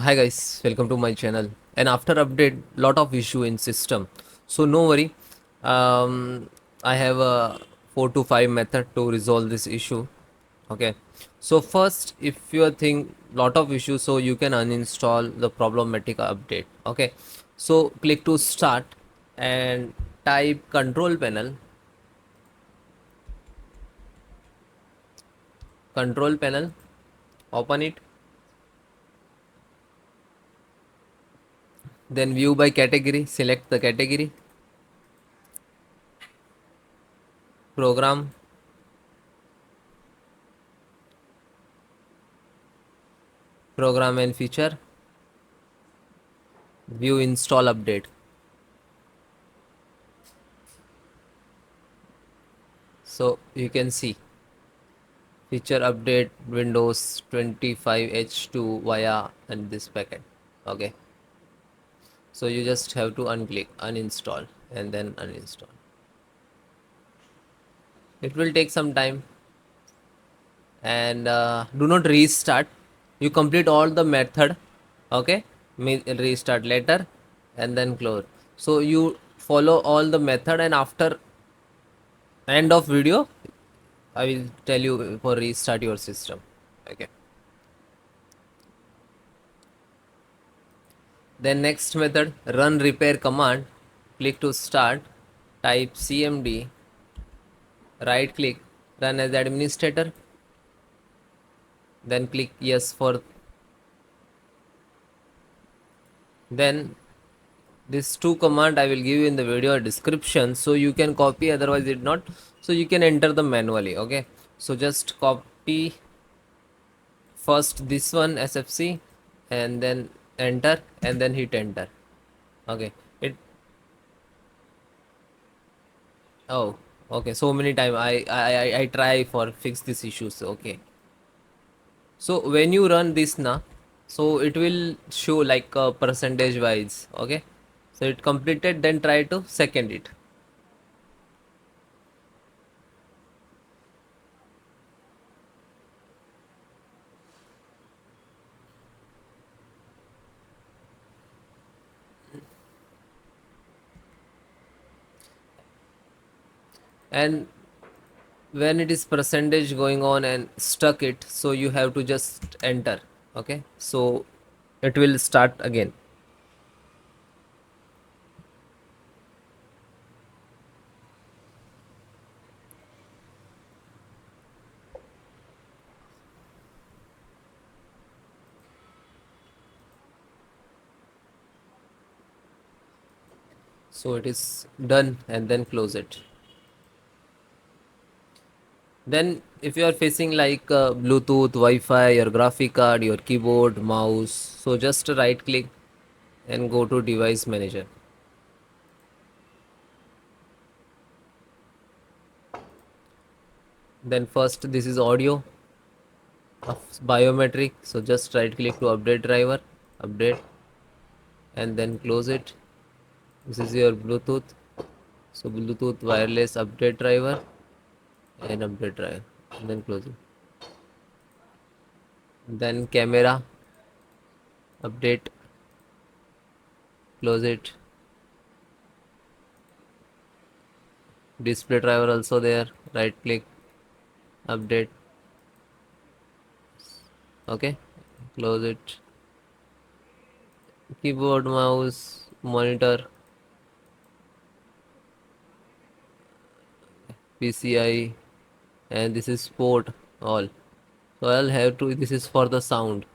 Hi guys, welcome to my channel. And after update, lot of issue in system. So no worry. I have a 4 to 5 method to resolve this issue. Okay. So first, if you think lot of issues, so you can uninstall the problematic update. Okay. So click to start and type control panel. Control panel. Open it. Then view by category. Select the category. Program. Program and feature. View install update. So you can see feature update Windows 25H2 via and this packet. Okay, so you just have to unclick uninstall and then uninstall. It will take some time, and do not restart. You complete all the method. Okay, restart later and then close. So you follow all the method, and after end of video I will tell you for restart your system. Okay. Then next method, run repair command. Click to start, type cmd, right click, run as administrator, then click yes for. Then these two command I will give you in the video description, so you can copy, otherwise it not, so you can enter them manually. Okay, so just copy first this one sfc and then enter and then hit enter. Okay, it. Oh, okay, so many time I try for fix these issues. Okay, so when you run this now, so it will show like percentage wise. Okay, so it completed, then try to second it. And when it is percentage going on and stuck it, so you have to just enter. Okay, so it will start again. So it is done and then close it. Then if you are facing like Bluetooth, Wi-Fi, your graphic card, your keyboard, mouse, so just right click and go to device manager. Then first this is audio of biometric, so just right click to update driver, update, and then close it. This is your Bluetooth, so Bluetooth wireless update driver and update driver, and then close it. Then camera update, close it. Display driver also there, right click, update. Okay, close it. Keyboard, mouse, monitor, PCI, and this is port all. So I'll have to, this is for the sound,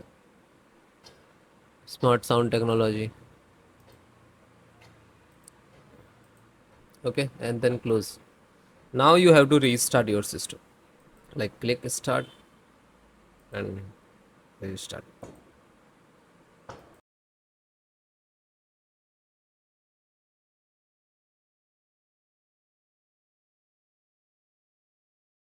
smart sound technology. Okay, and then close. Now you have to restart your system. Like click start and restart.